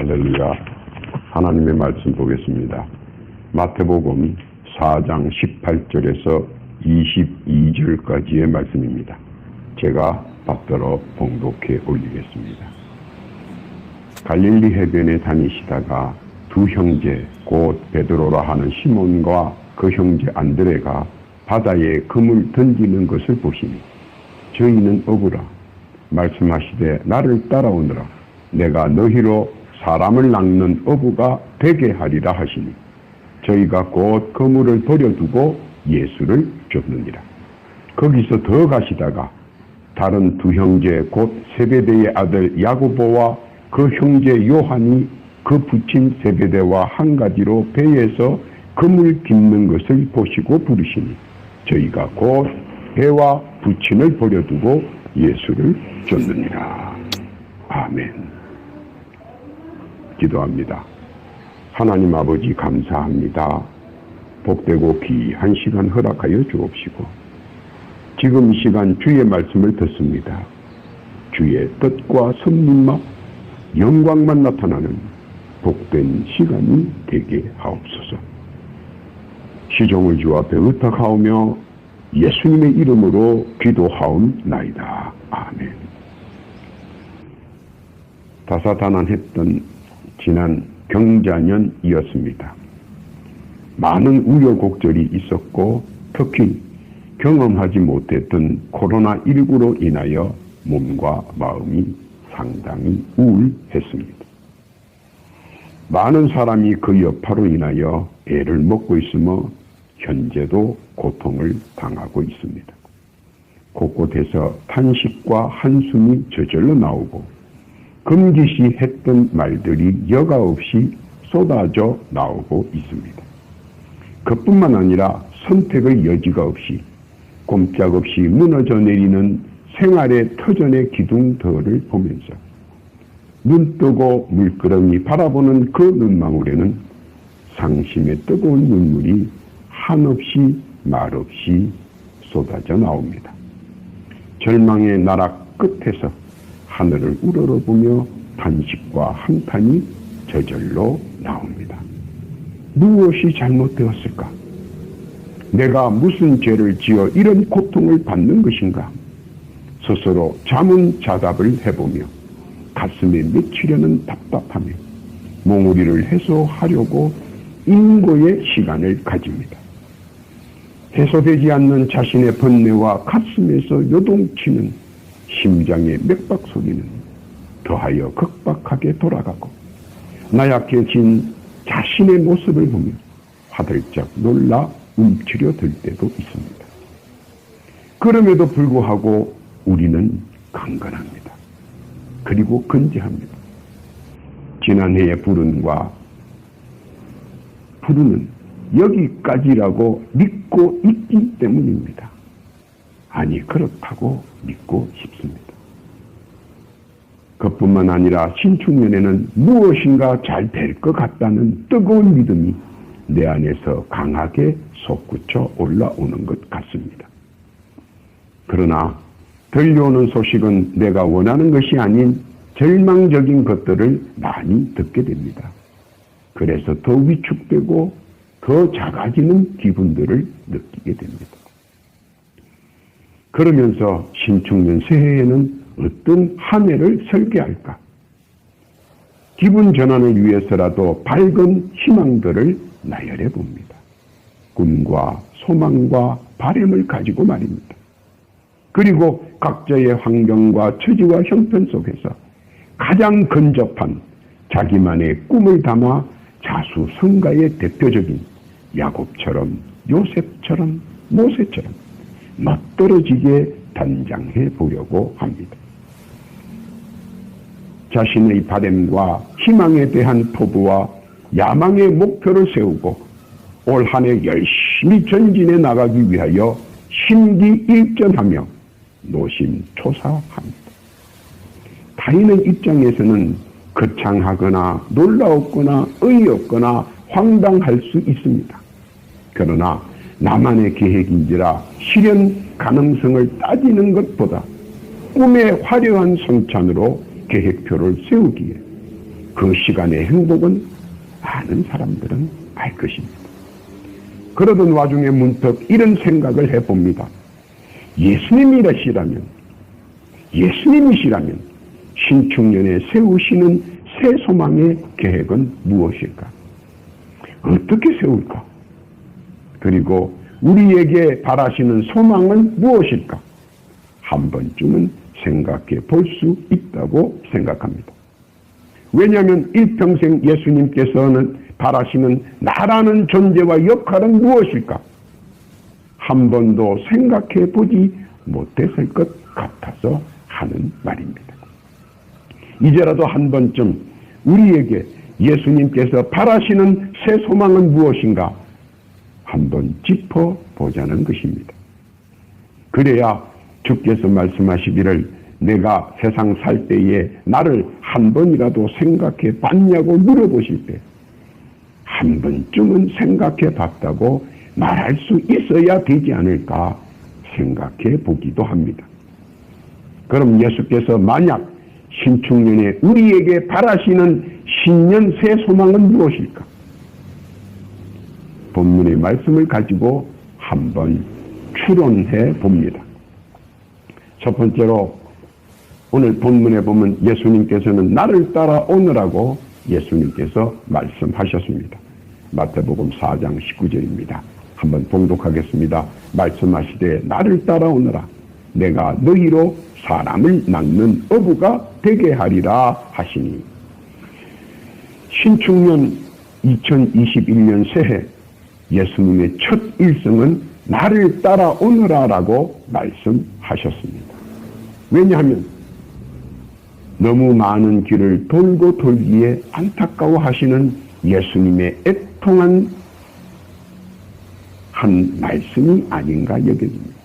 할렐루야. 하나님의 말씀 보겠습니다. 마태복음 4장 18절에서 22절까지의 말씀입니다. 제가 받들어 봉독해 올리겠습니다. 갈릴리 해변에 다니시다가 두 형제 곧 베드로라 하는 시몬과 그 형제 안드레가 바다에 금을 던지는 것을 보시니 저희는 어부라 말씀하시되 나를 따라오너라 내가 너희로 사람을 낚는 어부가 되게 하리라 하시니 저희가 곧 그물을 버려두고 예수를 쫓느니라. 거기서 더 가시다가 다른 두 형제 곧 세베대의 아들 야고보와 그 형제 요한이 그 부친 세베대와 한 가지로 배에서 그물 깁는 것을 보시고 부르시니 저희가 곧 배와 부친을 버려두고 예수를 쫓느니라. 아멘. 기도합니다. 하나님 아버지 감사합니다. 복되고 귀한 시간 허락하여 주옵시고 지금 이 시간 주의 말씀을 듣습니다. 주의 뜻과 섭리만 영광만 나타나는 복된 시간이 되게 하옵소서. 시종을 주 앞에 의탁하오며 예수님의 이름으로 기도하옵나이다. 아멘. 다사다난했던 지난 경자년이었습니다. 많은 우여곡절이 있었고 특히 경험하지 못했던 코로나19로 인하여 몸과 마음이 상당히 우울했습니다. 많은 사람이 그 여파로 인하여 애를 먹고 있으며 현재도 고통을 당하고 있습니다. 곳곳에서 탄식과 한숨이 저절로 나오고 금기시 했던 말들이 여과 없이 쏟아져 나오고 있습니다. 그뿐만 아니라 선택의 여지가 없이 꼼짝없이 무너져 내리는 생활의 터전의 기둥들을 보면서 눈 뜨고 물끄러미 바라보는 그 눈망울에는 상심의 뜨거운 눈물이 한없이 말없이 쏟아져 나옵니다. 절망의 나락 끝에서 하늘을 우러러보며 탄식과 한탄이 저절로 나옵니다. 무엇이 잘못되었을까? 내가 무슨 죄를 지어 이런 고통을 받는 것인가? 스스로 자문자답을 해보며 가슴에 맺히려는 답답함에 몽우리를 해소하려고 인고의 시간을 가집니다. 해소되지 않는 자신의 번뇌와 가슴에서 요동치는 심장의 맥박 소리는 더하여 극박하게 돌아가고 나약해진 자신의 모습을 보며 화들짝 놀라 움츠려 들 때도 있습니다. 그럼에도 불구하고 우리는 강건합니다. 그리고 건재합니다. 지난해의 불운은 여기까지라고 믿고 있기 때문입니다. 아니 그렇다고 믿고 싶습니다. 그뿐만 아니라 신축년에는 무엇인가 잘 될 것 같다는 뜨거운 믿음이 내 안에서 강하게 솟구쳐 올라오는 것 같습니다. 그러나 들려오는 소식은 내가 원하는 것이 아닌 절망적인 것들을 많이 듣게 됩니다. 그래서 더 위축되고 더 작아지는 기분들을 느끼게 됩니다. 그러면서 신축년 새해에는 어떤 한 해를 설계할까? 기분 전환을 위해서라도 밝은 희망들을 나열해 봅니다. 꿈과 소망과 바람을 가지고 말입니다. 그리고 각자의 환경과 처지와 형편 속에서 가장 근접한 자기만의 꿈을 담아 자수성가의 대표적인 야곱처럼 요셉처럼 모세처럼 멋들어지게 단장해 보려고 합니다. 자신의 바람과 희망에 대한 포부와 야망의 목표를 세우고 올 한 해 열심히 전진해 나가기 위하여 심기일전하며 노심초사합니다. 타인의 입장에서는 거창하거나 놀라웠거나 어이없거나 황당할 수 있습니다. 그러나 나만의 계획인지라 실현 가능성을 따지는 것보다 꿈의 화려한 성찬으로 계획표를 세우기에 그 시간의 행복은 아는 사람들은 알 것입니다. 그러던 와중에 문득 이런 생각을 해봅니다. 예수님이시라면 신축년에 세우시는 새 소망의 계획은 무엇일까? 어떻게 세울까? 그리고 우리에게 바라시는 소망은 무엇일까? 한 번쯤은 생각해 볼 수 있다고 생각합니다. 왜냐하면 일평생 예수님께서는 바라시는 나라는 존재와 역할은 무엇일까? 한 번도 생각해 보지 못했을 것 같아서 하는 말입니다. 이제라도 한 번쯤 우리에게 예수님께서 바라시는 새 소망은 무엇인가 한번 짚어보자는 것입니다. 그래야 주께서 말씀하시기를 내가 세상 살 때에 나를 한 번이라도 생각해 봤냐고 물어보실 때 한 번쯤은 생각해 봤다고 말할 수 있어야 되지 않을까 생각해 보기도 합니다. 그럼 예수께서 만약 신축년에 우리에게 바라시는 신년 새 소망은 무엇일까? 본문의 말씀을 가지고 한번 추론해 봅니다. 첫 번째로 오늘 본문에 보면 예수님께서는 나를 따라오느라고 예수님께서 말씀하셨습니다. 마태복음 4장 19절입니다. 한번 봉독하겠습니다. 말씀하시되 나를 따라오너라. 내가 너희로 사람을 낚는 어부가 되게 하리라 하시니. 신축년 2021년 새해 예수님의 첫 일성은 나를 따라오너라라고 말씀하셨습니다. 왜냐하면 너무 많은 길을 돌고 돌기에 안타까워하시는 예수님의 애통한 한 말씀이 아닌가 여겨집니다.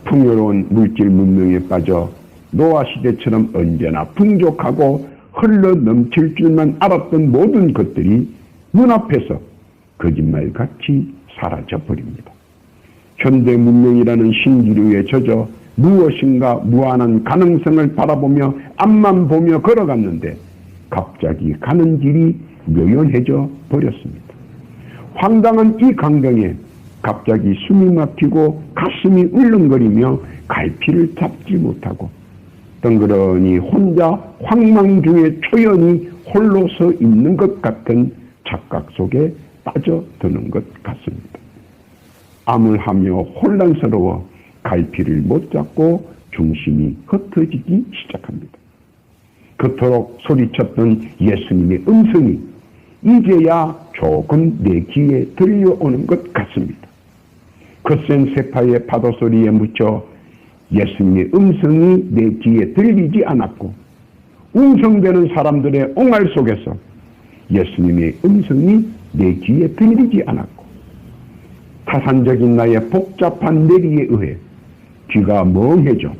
풍요로운 물질 문명에 빠져 노아 시대처럼 언제나 풍족하고 흘러 넘칠 줄만 알았던 모든 것들이 눈앞에서 거짓말같이 사라져 버립니다. 현대 문명이라는 신기류에 젖어 무엇인가 무한한 가능성을 바라보며 앞만 보며 걸어갔는데 갑자기 가는 길이 묘연해져 버렸습니다. 황당한 이 광경에 갑자기 숨이 막히고 가슴이 울렁거리며 갈피를 잡지 못하고 덩그러니 혼자 황망 중에 초연히 홀로 서 있는 것 같은 착각 속에 빠져드는 것 같습니다. 암울하며 혼란스러워 갈피를 못 잡고 중심이 흩어지기 시작합니다. 그토록 소리쳤던 예수님의 음성이 이제야 조금 내 귀에 들려오는 것 같습니다. 거센 세파의 파도 소리에 묻혀 예수님의 음성이 내 귀에 들리지 않았고 웅성대는 사람들의 옹알 속에서 예수님의 음성이 내 귀에 들리지 않았고 타산적인 나의 복잡한 내리에 의해 귀가 멍해져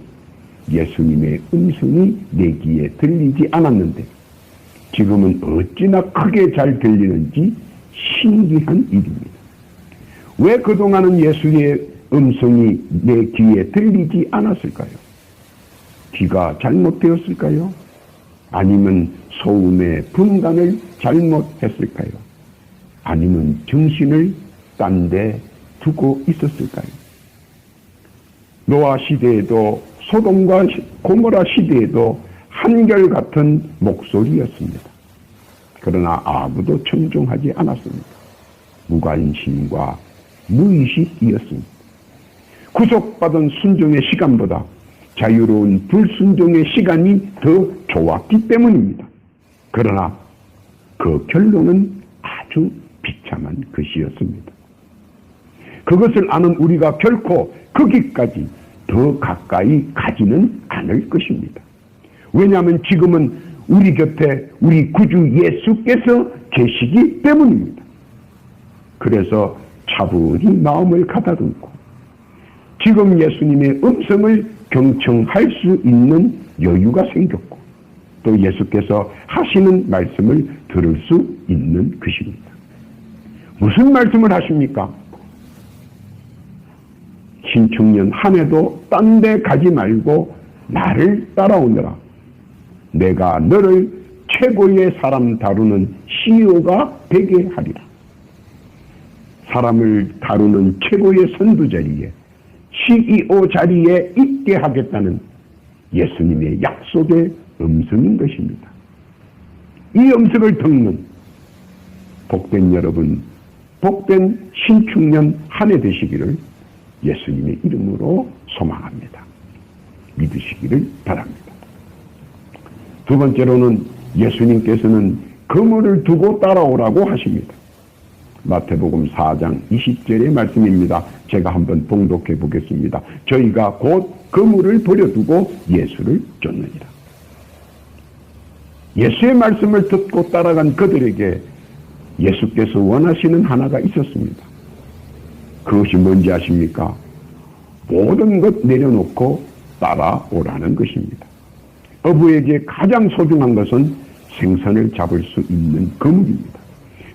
예수님의 음성이 내 귀에 들리지 않았는데 지금은 어찌나 크게 잘 들리는지 신기한 일입니다. 왜 그동안은 예수의 음성이 내 귀에 들리지 않았을까요? 귀가 잘못되었을까요? 아니면 소음의 분간을 잘못했을까요? 아니면 정신을 딴 데 두고 있었을까요? 노아 시대에도 소돔과 고모라 시대에도 한결같은 목소리였습니다. 그러나 아무도 청종하지 않았습니다. 무관심과 무의식이었습니다. 구속받은 순종의 시간보다 자유로운 불순종의 시간이 더 좋았기 때문입니다. 그러나 그 결론은 아주 비참한 것이었습니다. 그것을 아는 우리가 결코 거기까지 더 가까이 가지는 않을 것입니다. 왜냐하면 지금은 우리 곁에 우리 구주 예수께서 계시기 때문입니다. 그래서 차분히 마음을 가다듬고 지금 예수님의 음성을 경청할 수 있는 여유가 생겼고 또 예수께서 하시는 말씀을 들을 수 있는 것입니다. 무슨 말씀을 하십니까? 신축년 한 해도 딴 데 가지 말고 나를 따라오너라. 내가 너를 최고의 사람 다루는 CEO가 되게 하리라. 사람을 다루는 최고의 선두 자리에, CEO 자리에 있게 하겠다는 예수님의 약속의 음성인 것입니다. 이 음성을 듣는 복된 여러분, 복된 신축년 한 해 되시기를 예수님의 이름으로 소망합니다. 믿으시기를 바랍니다. 두 번째로는 예수님께서는 그물을 두고 따라오라고 하십니다. 마태복음 4장 20절의 말씀입니다. 제가 한번 봉독해 보겠습니다. 저희가 곧 그물을 버려두고 예수를 쫓느니라. 예수의 말씀을 듣고 따라간 그들에게 예수께서 원하시는 하나가 있었습니다. 그것이 뭔지 아십니까? 모든 것 내려놓고 따라오라는 것입니다. 어부에게 가장 소중한 것은 생선을 잡을 수 있는 그물입니다.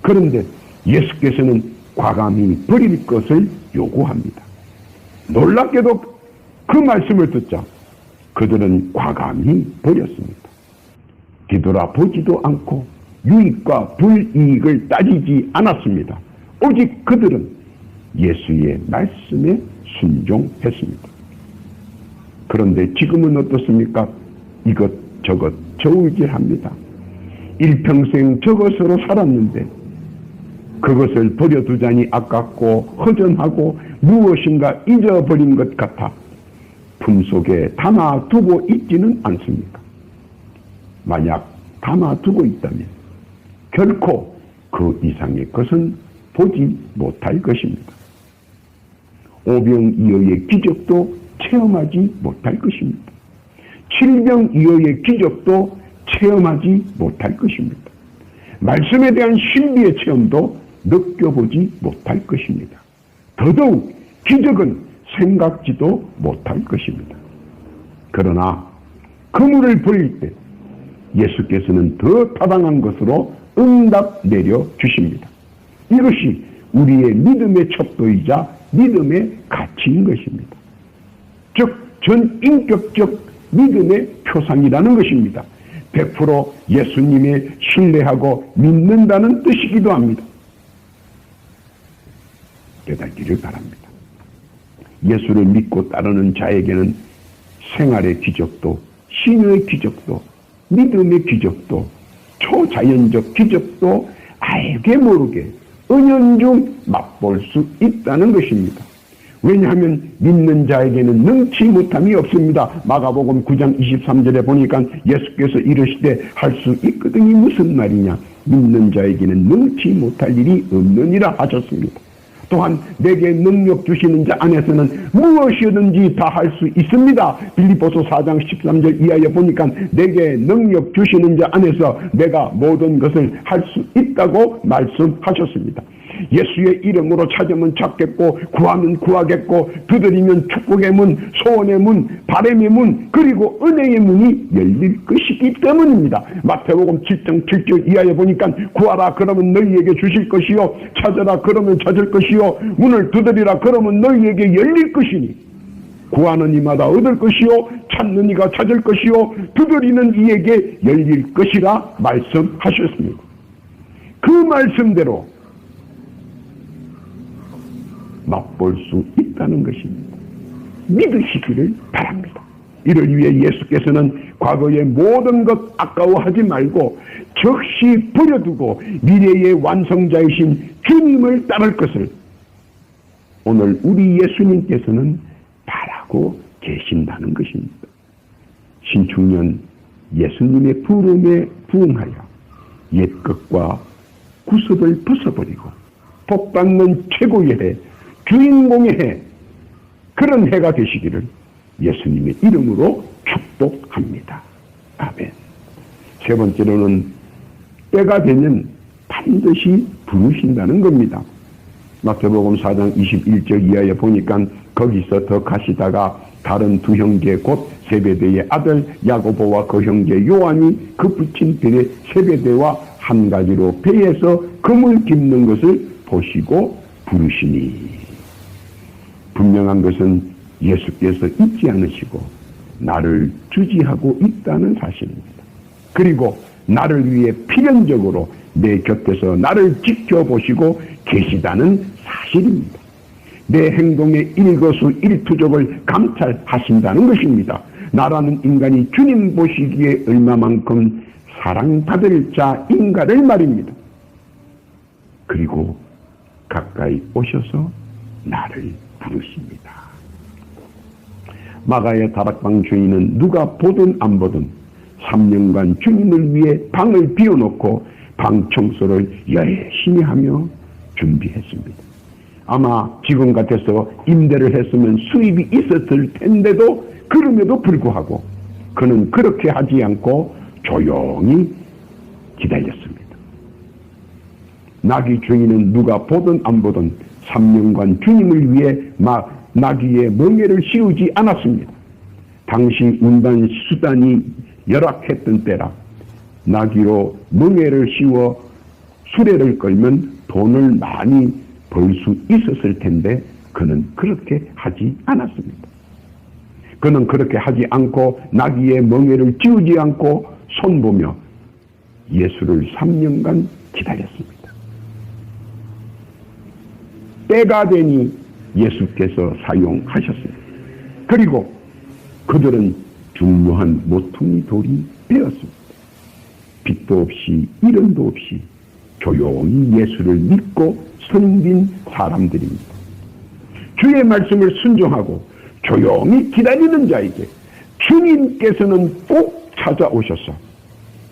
그런데 예수께서는 과감히 버릴 것을 요구합니다. 놀랍게도 그 말씀을 듣자 그들은 과감히 버렸습니다. 뒤돌아보지도 않고 유익과 불이익을 따지지 않았습니다. 오직 그들은 예수의 말씀에 순종했습니다. 그런데 지금은 어떻습니까? 이것저것 저울질합니다. 일평생 저것으로 살았는데 그것을 버려두자니 아깝고 허전하고 무엇인가 잊어버린 것 같아 품속에 담아두고 있지는 않습니까? 만약 담아두고 있다면 결코 그 이상의 것은 보지 못할 것입니다. 오병이어의 기적도 체험하지 못할 것입니다. 칠병이어의 기적도 체험하지 못할 것입니다. 말씀에 대한 신비의 체험도 느껴보지 못할 것입니다. 더더욱 기적은 생각지도 못할 것입니다. 그러나 그물을 버릴 때 예수께서는 더 타당한 것으로 응답 내려주십니다. 이것이 우리의 믿음의 척도이자 믿음의 가치인 것입니다. 즉 전인격적 믿음의 표상이라는 것입니다. 100% 예수님의 신뢰하고 믿는다는 뜻이기도 합니다. 깨닫기를 바랍니다. 예수를 믿고 따르는 자에게는 생활의 기적도, 신의 기적도, 믿음의 기적도, 초자연적 기적도 알게 모르게 은연중 맛볼 수 있다는 것입니다. 왜냐하면 믿는 자에게는 능치 못함이 없습니다. 마가복음 9장 23절에 보니까 예수께서 이르시되 할 수 있거든이 무슨 말이냐? 믿는 자에게는 능치 못할 일이 없느니라 하셨습니다. 또한 내게 능력 주시는 자 안에서는 무엇이든지 다 할 수 있습니다. 빌립보서 4장 13절 이하에 보니까 내게 능력 주시는 자 안에서 내가 모든 것을 할 수 있다고 말씀하셨습니다. 예수의 이름으로 찾으면 찾겠고 구하면 구하겠고 두드리면 축복의 문, 소원의 문, 바람의 문, 그리고 은혜의 문이 열릴 것이기 때문입니다. 마태복음 7장 7절 이하에 보니까 구하라 그러면 너희에게 주실 것이요 찾으라 그러면 찾을 것이요 문을 두드리라 그러면 너희에게 열릴 것이니 구하는 이마다 얻을 것이요 찾는 이가 찾을 것이요 두드리는 이에게 열릴 것이라 말씀하셨습니다. 그 말씀대로 맛볼 수 있다는 것입니다. 믿으시기를 바랍니다. 이를 위해 예수께서는 과거의 모든 것 아까워하지 말고 즉시 버려두고 미래의 완성자이신 주님을 따를 것을 오늘 우리 예수님께서는 바라고 계신다는 것입니다. 신축년 예수님의 부름에 부응하여 옛것과 구습을 벗어버리고 복받는 최고의 해, 주인공의 해, 그런 해가 되시기를 예수님의 이름으로 축복합니다. 아멘. 세 번째로는 때가 되면 반드시 부르신다는 겁니다. 마태복음 4장 21절 이하에 보니까 거기서 더 가시다가 다른 두 형제 곧 세베대의 아들 야고보와 그 형제 요한이 그 붙인 배에 세베대와 한 가지로 배에서 금을 깁는 것을 보시고 부르시니 분명한 것은 예수께서 잊지 않으시고 나를 주지하고 있다는 사실입니다. 그리고 나를 위해 필연적으로 내 곁에서 나를 지켜보시고 계시다는 사실입니다. 내 행동의 일거수일투족을 감찰하신다는 것입니다. 나라는 인간이 주님 보시기에 얼마만큼 사랑받을 자인가를 말입니다. 그리고 가까이 오셔서 나를 부르십니다. 마가의 다락방 주인은 누가 보든 안 보든 3년간 주님을 위해 방을 비워놓고 방 청소를 열심히 하며 준비했습니다. 아마 지금 같아서 임대를 했으면 수입이 있었을 텐데도 그럼에도 불구하고 그는 그렇게 하지 않고 조용히 기다렸습니다. 나귀 주인은 누가 보든 안 보든 3년간 주님을 위해 나귀의 멍에를 씌우지 않았습니다. 당시 운반 수단이 열악했던 때라 나귀로 멍에를 씌워 수레를 끌면 돈을 많이 벌 수 있었을 텐데 그는 그렇게 하지 않았습니다. 그는 그렇게 하지 않고 나귀의 멍에를 씌우지 않고 손보며 예수를 3년간 기다렸습니다. 때가 되니 예수께서 사용하셨습니다. 그리고 그들은 중요한 모퉁이 돌이 되었습니다. 빛도 없이 이름도 없이 조용히 예수를 믿고 섬긴 사람들입니다. 주의 말씀을 순종하고 조용히 기다리는 자에게 주님께서는 꼭 찾아오셔서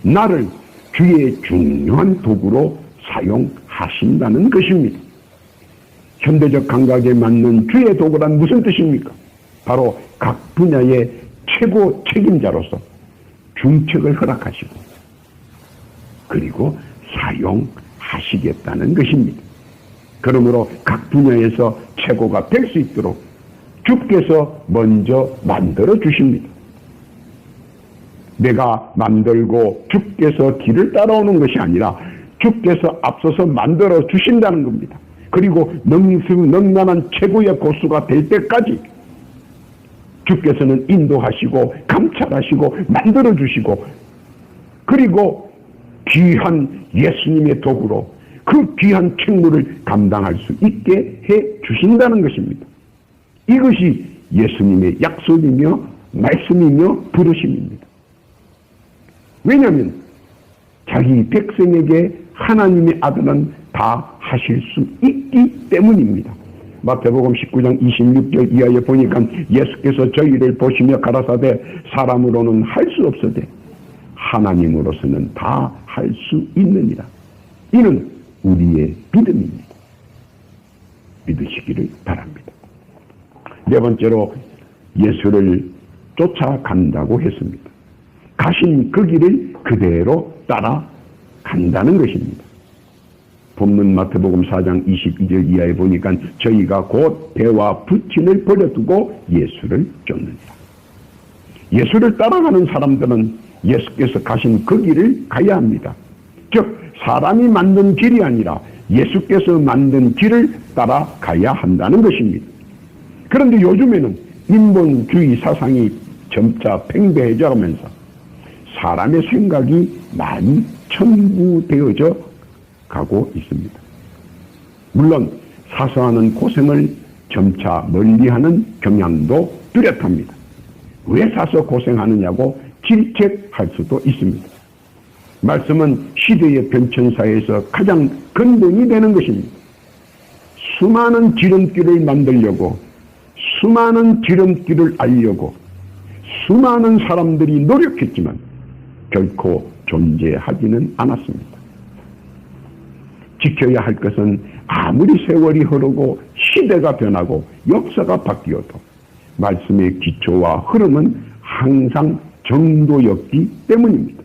나를 주의 중요한 도구로 사용하신다는 것입니다. 현대적 감각에 맞는 주의 도구란 무슨 뜻입니까? 바로 각 분야의 최고 책임자로서 중책을 허락하시고 그리고 사용하시겠다는 것입니다. 그러므로 각 분야에서 최고가 될 수 있도록 주께서 먼저 만들어 주십니다. 내가 만들고 주께서 길을 따라오는 것이 아니라 주께서 앞서서 만들어 주신다는 겁니다. 그리고 능란한 최고의 고수가 될 때까지 주께서는 인도하시고 감찰하시고 만들어 주시고 그리고 귀한 예수님의 도구로 그 귀한 책무를 감당할 수 있게 해 주신다는 것입니다. 이것이 예수님의 약속이며 말씀이며 부르심입니다. 왜냐하면 자기 백성에게 하나님의 아들은 다 하실 수 있기 때문입니다. 마태복음 19장 26절 이하에 보니까 예수께서 저희를 보시며 가라사대 사람으로는 할 수 없으되 하나님으로서는 다 할 수 있느니라. 이는 우리의 믿음입니다. 믿으시기를 바랍니다. 네 번째로 예수를 쫓아간다고 했습니다. 가신 그 길을 그대로 따라간다는 것입니다. 본문 마태복음 4장 22절 이하에 보니까 저희가 곧 배와 부친을 버려두고 예수를 쫓는다. 예수를 따라가는 사람들은 예수께서 가신 그 길을 가야 합니다. 즉 사람이 만든 길이 아니라 예수께서 만든 길을 따라가야 한다는 것입니다. 그런데 요즘에는 인본주의 사상이 점차 팽배해져 가면서 사람의 생각이 많이 천부되어져 가고 있습니다. 물론 사소하는 고생을 점차 멀리하는 경향도 뚜렷합니다. 왜 사서 고생하느냐고 질책할 수도 있습니다. 말씀은 시대의 변천사에서 가장 근본이 되는 것입니다. 수많은 지름길을 만들려고 수많은 지름길을 알려고 수많은 사람들이 노력했지만 결코 존재하지는 않았습니다. 지켜야 할 것은 아무리 세월이 흐르고 시대가 변하고 역사가 바뀌어도 말씀의 기초와 흐름은 항상 정도였기 때문입니다.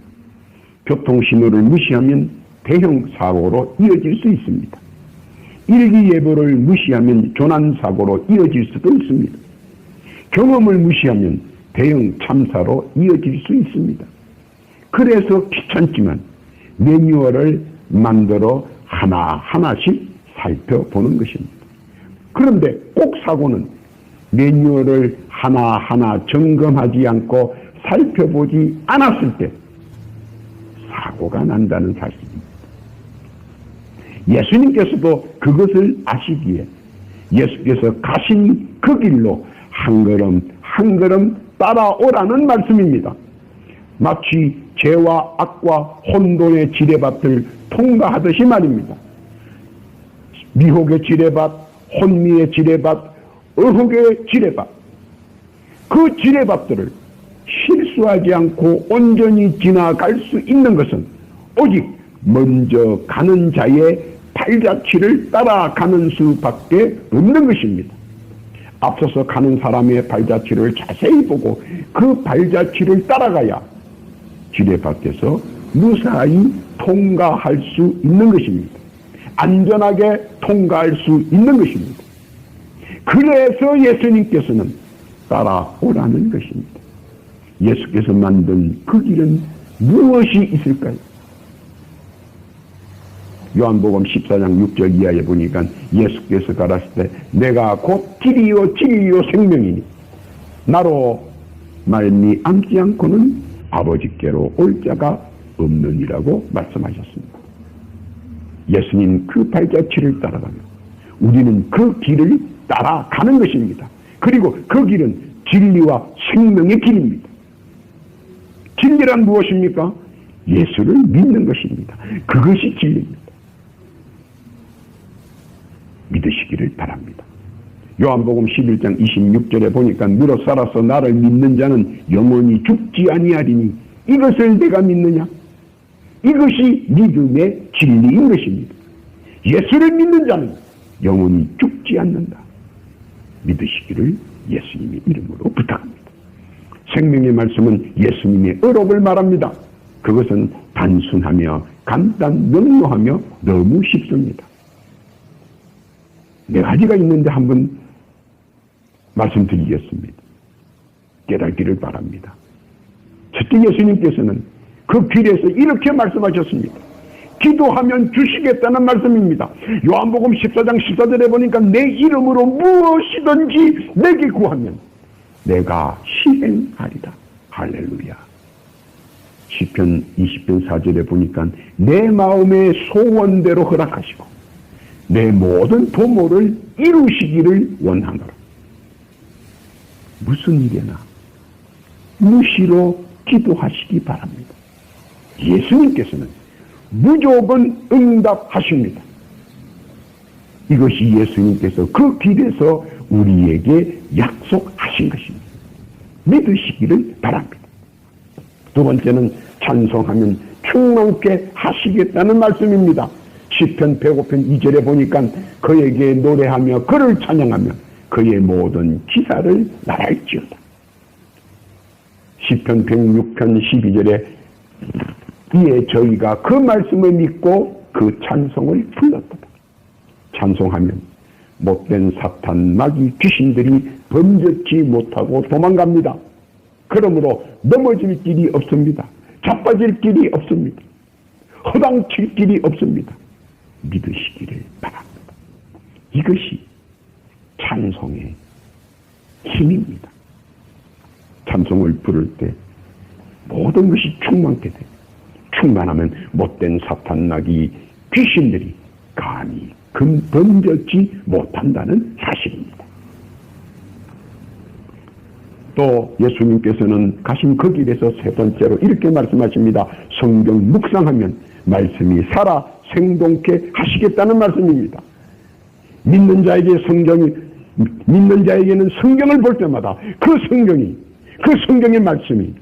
교통신호를 무시하면 대형 사고로 이어질 수 있습니다. 일기예보를 무시하면 조난사고로 이어질 수도 있습니다. 경험을 무시하면 대형 참사로 이어질 수 있습니다. 그래서 귀찮지만 매뉴얼을 만들어 하나하나씩 살펴보는 것입니다. 그런데 꼭 사고는 매뉴얼을 하나하나 점검하지 않고 살펴보지 않았을 때 사고가 난다는 사실입니다. 예수님께서도 그것을 아시기에 예수께서 가신 그 길로 한 걸음 한 걸음 따라오라는 말씀입니다. 마치 죄와 악과 혼돈의 지뢰밭을 통과하듯이 말입니다. 미혹의 지뢰밭, 혼미의 지뢰밭, 의혹의 지뢰밭, 그 지뢰밭들을 실수하지 않고 온전히 지나갈 수 있는 것은 오직 먼저 가는 자의 발자취를 따라가는 수밖에 없는 것입니다. 앞서서 가는 사람의 발자취를 자세히 보고 그 발자취를 따라가야 지뢰밭에서 무사히 통과할 수 있는 것입니다. 안전하게 통과할 수 있는 것입니다. 그래서 예수님께서는 따라오라는 것입니다. 예수께서 만든 그 길은 무엇이 있을까요? 요한복음 14장 6절 이하에 보니까 예수께서 가라실 때 내가 곧 길이요 진리요 생명이니 나로 말미암지 않고는 아버지께로 올 자가 없느니라고 말씀하셨습니다. 예수님 그 발자취를 따라가며 우리는 그 길을 따라가는 것입니다. 그리고 그 길은 진리와 생명의 길입니다. 진리란 무엇입니까? 예수를 믿는 것입니다. 그것이 진리입니다. 믿으시기를 바랍니다. 요한복음 11장 26절에 보니까 무릇 살아서 나를 믿는 자는 영원히 죽지 아니하리니 이것을 내가 믿느냐? 이것이 믿음의 진리인 것입니다. 예수를 믿는 자는 영원히 죽지 않는다. 믿으시기를 예수님의 이름으로 부탁합니다. 생명의 말씀은 예수님의 의롭을 말합니다. 그것은 단순하며 간단 명료하며 너무 쉽습니다. 네 가지가 있는데 한번 말씀드리겠습니다. 깨닫기를 바랍니다. 첫째, 예수님께서는 그 길에서 이렇게 말씀하셨습니다. 기도하면 주시겠다는 말씀입니다. 요한복음 14장 14절에 보니까 내 이름으로 무엇이든지 내게 구하면 내가 시행하리라. 할렐루야. 시편 20편 4절에 보니까 내 마음의 소원대로 허락하시고 내 모든 도모를 이루시기를 원하노라. 무슨 일이나 무시로 기도하시기 바랍니다. 예수님께서는 무조건 응답하십니다. 이것이 예수님께서 그 길에서 우리에게 약속하신 것입니다. 믿으시기를 바랍니다. 두 번째는 찬송하면 충만케 하시겠다는 말씀입니다. 시편 105편 2절에 보니까 그에게 노래하며 그를 찬양하며 그의 모든 기사를 나랄지어다. 시편 106편 12절에 이에 저희가 그 말씀을 믿고 그 찬송을 불렀다. 찬송하면 못된 사탄 마귀 귀신들이 범접지 못하고 도망갑니다. 그러므로 넘어질 길이 없습니다. 자빠질 길이 없습니다. 허당칠 길이 없습니다. 믿으시기를 바랍니다. 이것이 찬송의 힘입니다. 찬송을 부를 때 모든 것이 충만케 돼요. 충만하면 못된 사탄 나귀 귀신들이 감히 번쩍지 못한다는 사실입니다. 또 예수님께서는 가신 그 길에서 세 번째로 이렇게 말씀하십니다. 성경 묵상하면 말씀이 살아 생동케 하시겠다는 말씀입니다. 믿는 자에게는 성경을 볼 때마다 그 성경의 말씀이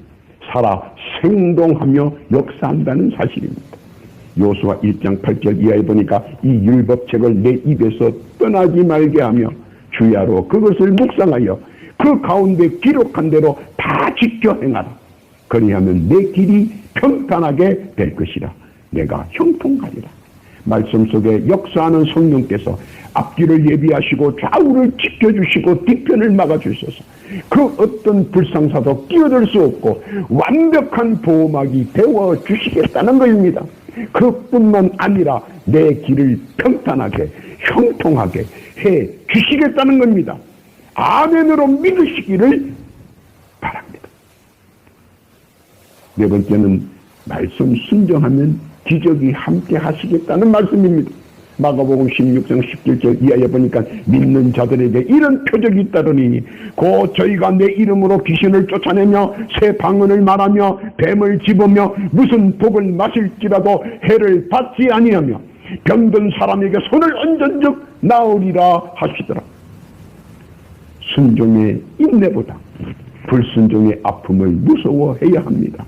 살아 생동하며 역사한다는 사실입니다. 요수아 1장 8절 이하에 보니까 이 율법책을 내 입에서 떠나지 말게 하며 주야로 그것을 묵상하여 그 가운데 기록한 대로 다 지켜 행하라. 그리하면 내 길이 평탄하게 될 것이라. 내가 형통하리라. 말씀 속에 역사하는 성령께서 앞길을 예비하시고 좌우를 지켜주시고 뒤편을 막아주셔서 그 어떤 불상사도 끼어들 수 없고 완벽한 보호막이 되어주시겠다는 것입니다. 그뿐만 아니라 내 길을 평탄하게 형통하게 해주시겠다는 겁니다. 아멘으로 믿으시기를 바랍니다. 네 번째는 말씀 순종하면 기적이 함께 하시겠다는 말씀입니다. 마가복음 16장 17절 이하에 보니까 믿는 자들에게 이런 표적이 있다더니 곧 저희가 내 이름으로 귀신을 쫓아내며 새 방언을 말하며 뱀을 집으며 무슨 독을 마실지라도 해를 받지 아니하며 병든 사람에게 손을 얹은즉 나으리라 하시더라. 순종의 인내보다 불순종의 아픔을 무서워해야 합니다.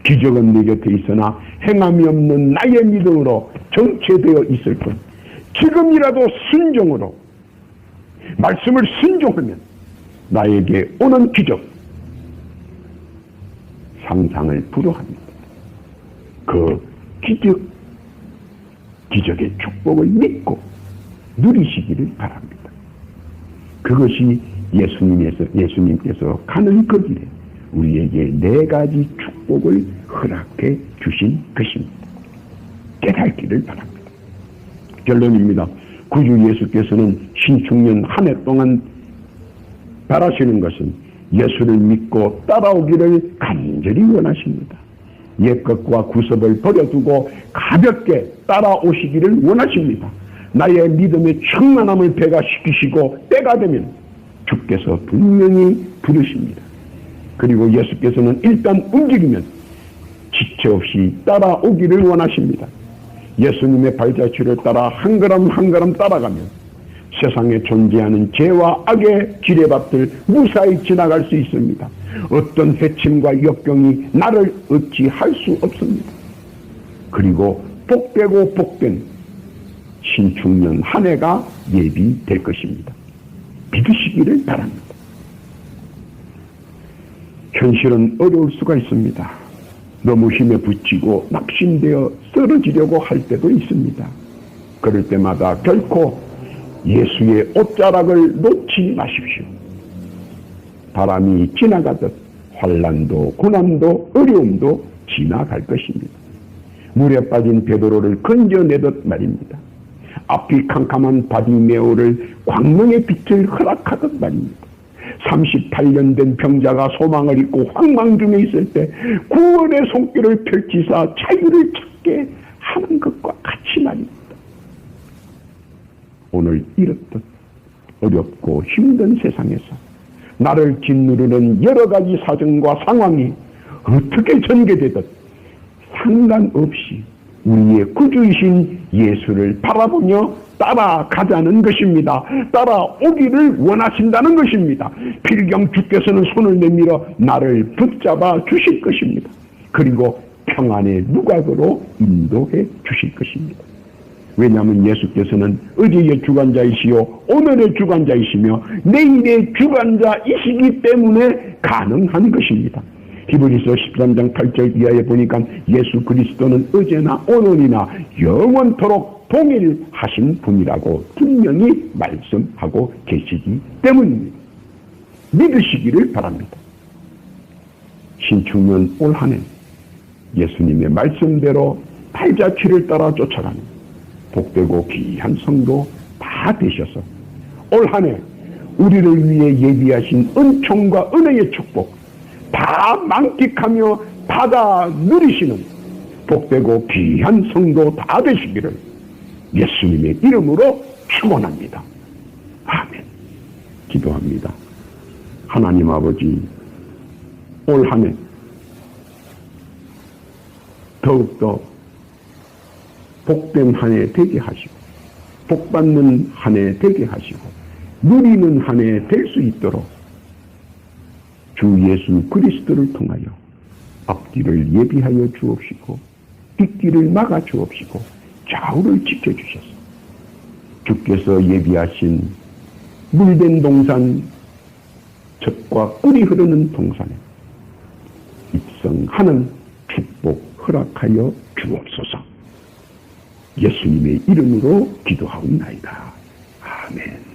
기적은 내 곁에 있으나 행함이 없는 나의 믿음으로 정체되어 있을 뿐 지금이라도 순종으로 말씀을 순종하면 나에게 오는 기적 상상을 불허합니다. 그 기적의 축복을 믿고 누리시기를 바랍니다. 그것이 예수님께서 가는 그 길에 우리에게 4가지 축복을 허락해 주신 것입니다. 깨닫기를 바랍니다. 결론입니다. 구주 예수께서는 신축년 한 해 동안 바라시는 것은 예수를 믿고 따라오기를 간절히 원하십니다. 옛것과 구습을 버려두고 가볍게 따라오시기를 원하십니다. 나의 믿음의 충만함을 배가시키시고 때가 되면 주께서 분명히 부르십니다. 그리고 예수께서는 일단 움직이면 지체 없이 따라오기를 원하십니다. 예수님의 발자취를 따라 한 걸음 한 걸음 따라가면 세상에 존재하는 죄와 악의 지뢰밭을 무사히 지나갈 수 있습니다. 어떤 해침과 역경이 나를 어찌할 수 없습니다. 그리고 복되고 복된 신축년 한 해가 예비될 것입니다. 믿으시기를 바랍니다. 현실은 어려울 수가 있습니다. 너무 힘에 부치고 낙심되어 쓰러지려고 할 때도 있습니다. 그럴 때마다 결코 예수의 옷자락을 놓지 마십시오. 바람이 지나가듯 환난도 고난도 어려움도 지나갈 것입니다. 물에 빠진 베드로를 건져내듯 말입니다. 앞이 캄캄한 바디메오를 광명의 빛을 허락하듯 말입니다. 38년 된 병자가 소망을 잊고 황망 중에 있을 때 구원의 손길을 펼치사 자유를 찾게 하는 것과 같이 말입니다. 오늘 이렇듯 어렵고 힘든 세상에서 나를 짓누르는 여러 가지 사정과 상황이 어떻게 전개되든 상관없이 우리의 구주이신 예수를 바라보며 따라가자는 것입니다. 따라오기를 원하신다는 것입니다. 필경 주께서는 손을 내밀어 나를 붙잡아 주실 것입니다. 그리고 평안의 누각으로 인도해 주실 것입니다. 왜냐하면 예수께서는 어제의 주관자이시요 오늘의 주관자이시며 내일의 주관자이시기 때문에 가능한 것입니다. 히브리서 13장 8절 이하에 보니까 예수 그리스도는 어제나 오늘이나 영원토록 동일하신 분이라고 분명히 말씀하고 계시기 때문입니다. 믿으시기를 바랍니다. 신축년 올 한 해 예수님의 말씀대로 팔자취를 따라 쫓아가는 복되고 귀한 성도 다 되셔서 올 한 해 우리를 위해 예비하신 은총과 은혜의 축복 다 만끽하며 받아 누리시는 복되고 귀한 성도 다 되시기를 예수님의 이름으로 축원합니다. 아멘. 기도합니다. 하나님 아버지, 올 한 해 더욱더 복된 한 해 되게 하시고 복받는 한 해 되게 하시고 누리는 한 해 될 수 있도록 주 예수 그리스도를 통하여 앞길을 예비하여 주옵시고 뒷길을 막아 주옵시고 좌우를 지켜주셔서 주께서 예비하신 물된 동산 젖과 꿀이 흐르는 동산에 입성하는 축복 허락하여 주옵소서. 예수님의 이름으로 기도하옵나이다. 아멘.